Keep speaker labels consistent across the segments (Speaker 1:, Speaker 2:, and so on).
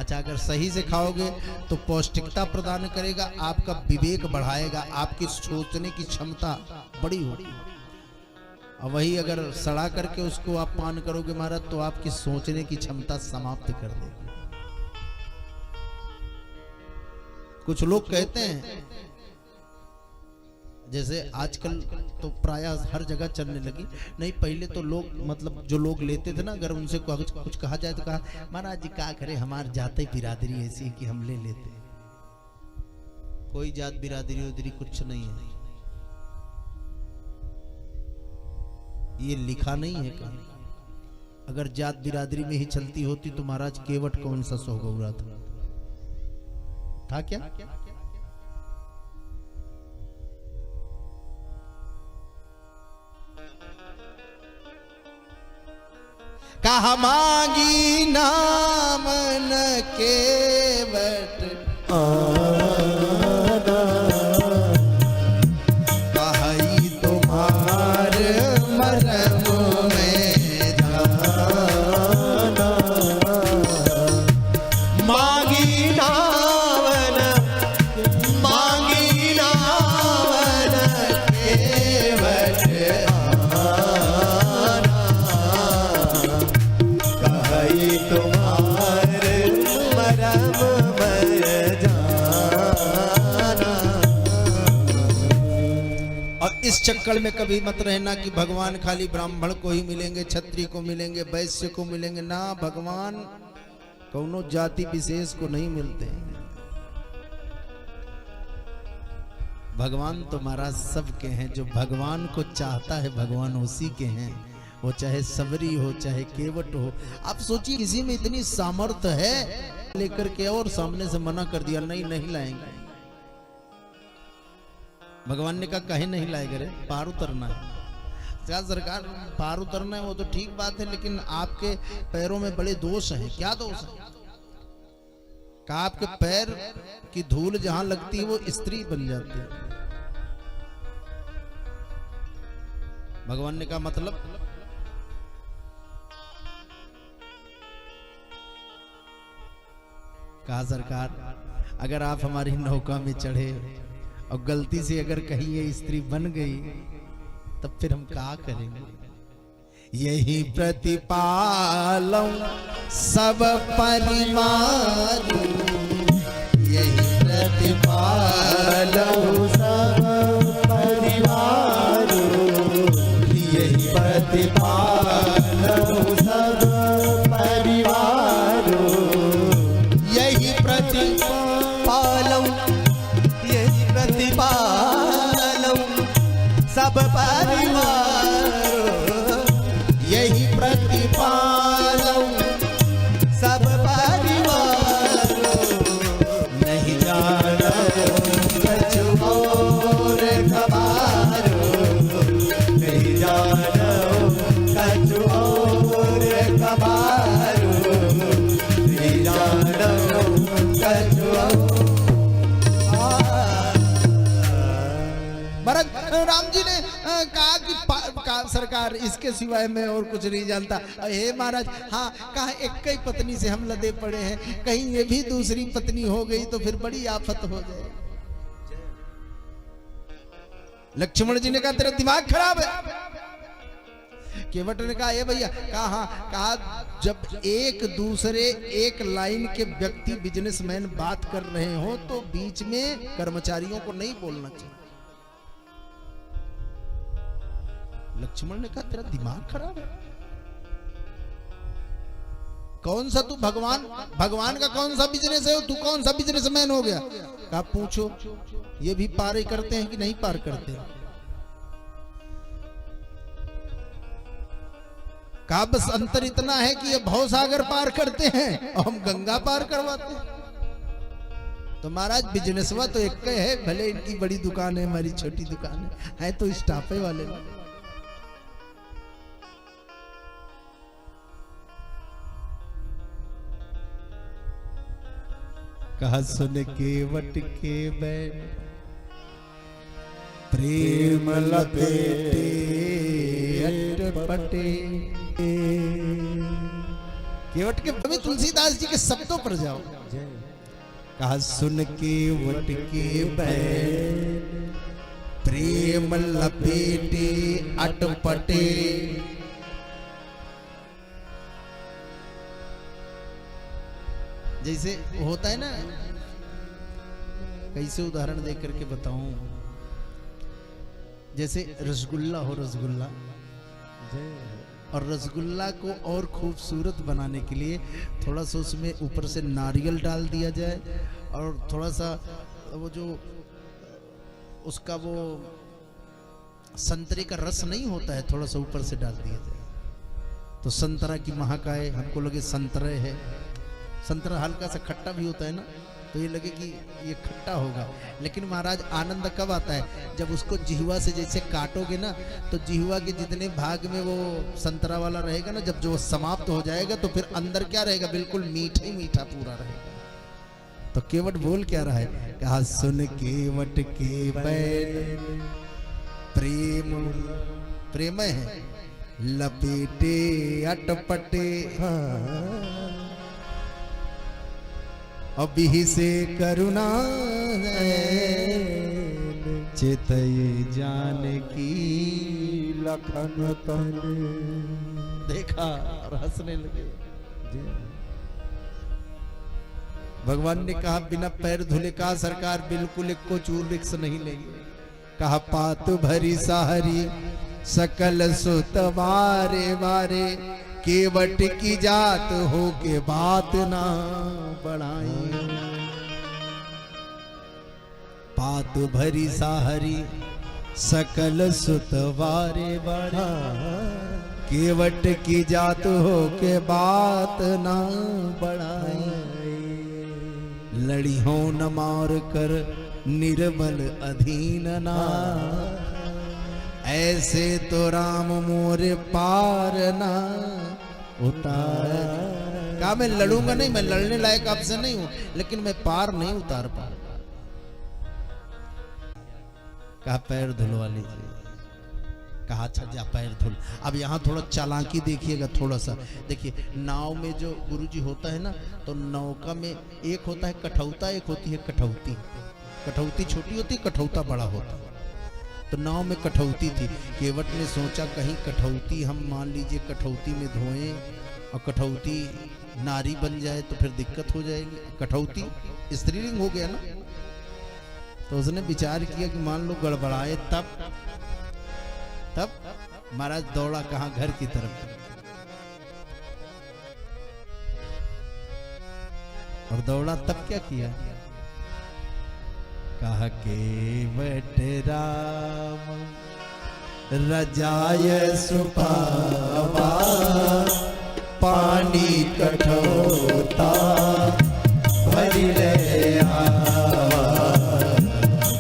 Speaker 1: अच्छा, अगर सही से खाओगे तो पौष्टिकता प्रदान करेगा, आपका विवेक बढ़ाएगा, आपकी सोचने की क्षमता बड़ी होगी। और वही अगर सड़ा करके उसको आप पान करोगे महाराज, तो आपकी सोचने की क्षमता समाप्त कर देगी। कुछ लोग कहते हैं, जैसे आजकल तो प्रायः हर जगह चलने लगी, नहीं पहले तो लोग मतलब जो लोग लेते थे ना, अगर उनसे कुछ कहा जाए तो कहा महाराज जी क्या करे, हमारी जाति बिरादरी ऐसी है कि हम ले लेते। कोई जात बिरादरी उदरी कुछ नहीं है, ये लिखा नहीं है कहीं। अगर जात बिरादरी में ही चलती होती तो महाराज केवट कौन सा सोगौरा था क्या? कहा मांगी नाम न केवट कही तुम्हार मरम में जाना। मांगी नावन केवट इस चक्कर में कभी मत रहना कि भगवान खाली ब्राह्मण को ही मिलेंगे, क्षत्रिय को मिलेंगे, वैश्य को मिलेंगे ना। भगवान कौनो जाति विशेष को नहीं मिलते। भगवान तो महाराज सबके हैं। जो भगवान को चाहता है भगवान उसी के हैं, वो चाहे सबरी हो चाहे केवट हो। आप सोचिए किसी में इतनी सामर्थ्य है लेकर के और सामने से मना कर दिया, नहीं नहीं लाएंगे। भगवान ने कहा कहीं नहीं लाएगा रे, पार उतरना है। क्या सरकार पार उतरना है वो तो ठीक बात है, लेकिन आपके पैरों में बड़े दोष हैं। क्या दोष है? कहा आपके पैर की धूल जहां लगती है वो स्त्री बन जाती है। भगवान ने कहा मतलब? कहा सरकार अगर आप हमारी नौका में चढ़े और गलती से अगर कहीं ये स्त्री बन गई तब फिर हम क्या करेंगे? यही प्रतिपालौ सब परिवार, यही प्रतिपालौ सब परिवार, यही प्रतिपालौ सब परिवार, यही प्रतिपालौ प्रतिपालौ सब परिवार, यही प्रतिपालौ सब परिवार। नहीं जानो कछु और खबारो, नहीं जानो कछु और खबारो, नहीं जानो कछु और। राम जी ने कहा कि सरकार इसके सिवाय मैं और कुछ नहीं जानता। हे महाराज हाँ, कहा एक ही पत्नी से हम लदे पड़े हैं, कहीं ये भी दूसरी पत्नी हो गई तो फिर बड़ी आफत हो जाए। लक्ष्मण जी ने कहा तेरा दिमाग खराब है। केवट ने कहा ये भैया, कहा जब एक दूसरे एक लाइन के व्यक्ति बिजनेसमैन बात कर रहे हो तो बीच में कर्मचारियों को नहीं बोलना चाहिए। लक्ष्मण ने कहा तेरा दिमाग खराब है। कौन सा तू भगवान का कौन सा बिजनेस है? तू कौन सा बिजनेसमैन हो गया? कहा पूछो ये भी पार करते हैं कि नहीं पार करते? कहा बस अंतर इतना है कि ये भवसागर पार करते हैं और हम गंगा पार करवाते हैं। तो महाराज बिजनेसवा तो एक है, भले इनकी बड़ी दुकान है हमारी छोटी दुकान है तो स्टाफे वाले। कहा सुन केवट के बैठ प्रेम लपेटे, अटपटे केवट के कवि तुलसीदास जी के शब्दों पर जाओ। कहा सुन केवट के बैन प्रेम लपेटे अटपटे, जैसे होता है ना, कैसे उदाहरण दे करके बताऊं, जैसे रसगुल्ला हो, रसगुल्ला, और रसगुल्ला को और खूबसूरत बनाने के लिए थोड़ा सा उसमें ऊपर से नारियल डाल दिया जाए, और थोड़ा सा वो जो उसका वो संतरे का रस नहीं होता है, थोड़ा सा ऊपर से डाल दिया जाए, तो संतरा की महक आए, हमको लगे संतरे है। संतरा हल्का सा खट्टा भी होता है ना, तो ये लगे कि ये खट्टा होगा, लेकिन महाराज आनंद कब आता है, जब उसको जिह्वा से जैसे काटोगे ना, तो जिह्वा के जितने भाग में वो संतरा वाला रहेगा ना, जब जो समाप्त हो जाएगा तो फिर अंदर क्या रहेगा, बिल्कुल मीठा ही मीठा पूरा रहेगा। तो केवट बोल क्या रहा है, कहा सुन केवट के बैन प्रेम, प्रेम है लपेटे अटपटे, अभी से करुणा चितई जान की लखन तन। देखा और हंसने लगे। भगवान ने कहा बिना पैर धुले का सरकार बिल्कुल एक को चूर रिक्स नहीं लेंगे। कहा पात भरी साहरी सकल सुत बारे बारे, केवट की जात हो के बात ना बढ़ाई। पात भरी साहरी सकल सुत बारे बारे, केवट की जात हो के बात ना बढ़ाई। लड़ी हो न मार कर निर्बल अधीन ना, ऐसे तो राम मोरे पार ना उतार। कहा मैं लड़ूंगा नहीं, मैं लड़ने लायक आपसे नहीं हूं, लेकिन मैं पार नहीं उतार पा। कहा पैर धुलवा लीजिए। कहा अच्छा जा पैर धुल। अब यहाँ थोड़ा चालाकी देखिएगा, थोड़ा सा देखिए, नाव में जो गुरुजी होता है ना, तो नौका में एक होता है कठौता, एक होती है कठौती। कठौती छोटी होती, कठौता बड़ा होता। तो नाव में कठौती थी। केवट ने सोचा कहीं कठौती हम मान लीजिए कठौती में धोएं और कठौती नारी बन जाए तो फिर दिक्कत हो जाएगी। कठौती स्त्रीलिंग हो गया ना, तो उसने विचार किया कि मान लो गड़बड़ाए, तब महाराज दौड़ा कहाँ, घर की तरफ, और दौड़ा तब क्या किया, कहा केवट राम रजाय सुपावा, पानी कठौता भरी ले आवा।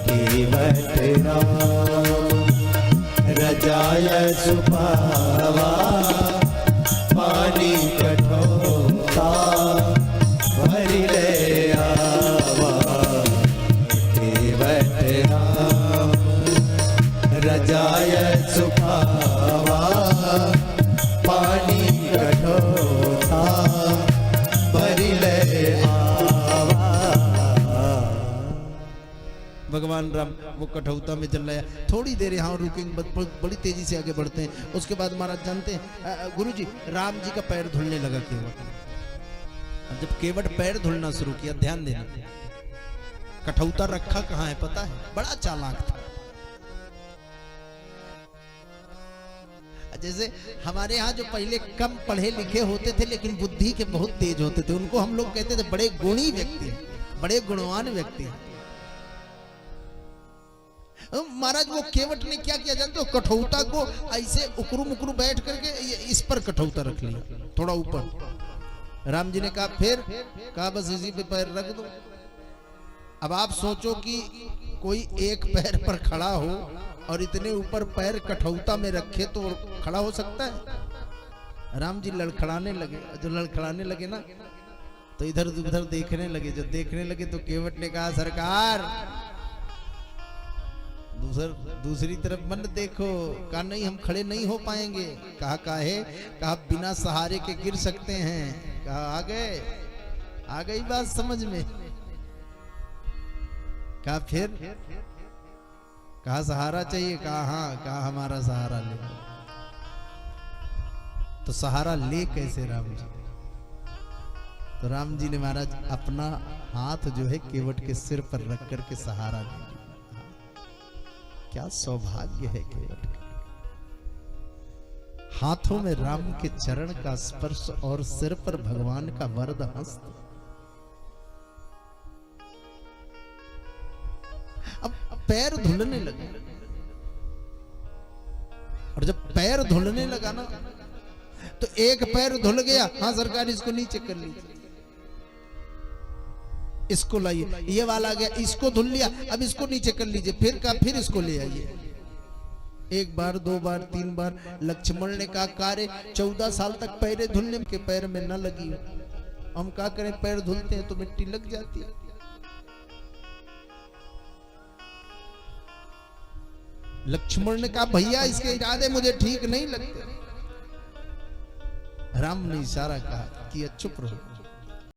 Speaker 1: केवट राम रजाय सुपावा, पानी कठौता भरी ले आवा। रजाय सुखावा, पानी कठौता भरी ले आवा। भगवान राम वो कठौता में चल रहा है, थोड़ी देर यहाँ रुकेंगे, बड़ी तेजी से आगे बढ़ते हैं। उसके बाद महाराज जानते हैं गुरुजी, राम जी का पैर धुलने लगा केवट। जब केवट पैर धुलना शुरू किया, ध्यान देना, कठौता रखा कहाँ है पता है, बड़ा चालाक था। जैसे हमारे यहाँ जो पहले कम पढ़े लिखे होते थे लेकिन बुद्धि के बहुत तेज होते थे, उनको हम लोग कहते थे बड़े गुणी व्यक्ति, बड़े गुणवान व्यक्ति। महाराज वो केवट ने क्या किया जानते हो, कठौता को ऐसे उकरू मुकरू बैठ करके इस पर कठौता रख लिया, थोड़ा ऊपर। राम जी ने कहा फिर, कहा बस इसी पे पैर रख दो। अब आप सोचो कि कोई एक पैर पर खड़ा हो और इतने ऊपर पैर कठौता में रखे तो खड़ा हो सकता है। राम जी लड़खड़ाने लगे, जो लड़खड़ाने लगे ना तो इधर उधर देखने लगे। जब देखने लगे तो केवट ने कहा सरकार दूसरी तरफ मन देखो। कहा नहीं, हम खड़े नहीं हो पाएंगे। कहा काहे? कहा बिना सहारे के गिर सकते हैं। कहा आ गई बात समझ में। कहा फिर? कहा सहारा चाहिए। कहा हाँ। कहा हमारा सहारा ले। तो सहारा ले कैसे राम जी? तो राम जी ने महाराज अपना हाथ जो है केवट के सिर पर रख करके सहारा ले लिया। क्या सौभाग्य है केवट का। हाथों में राम के चरण का स्पर्श और सिर पर भगवान का वरद हस्त। अब पैर धुलने लगे, और जब पैर धुलने लगा ना, तो एक पैर धुल गया। हाँ सरकार, इसको नीचे कर लीजिए, इसको लाइए। ये वाला गया, इसको धुल लिया, अब इसको नीचे कर लीजिए। फिर कहा फिर इसको ले आइए। एक बार, दो बार, तीन बार। लक्ष्मण ने कहा कार्य 14 साल तक पैरे धुलने के पैर में न लगी। हम क्या करें, पैर धुलते हैं तो मिट्टी लग जाती है। लक्ष्मण ने कहा भैया इसके इरादे मुझे ठीक नहीं लगते। राम ने इशारा कहा कि चुप रहो।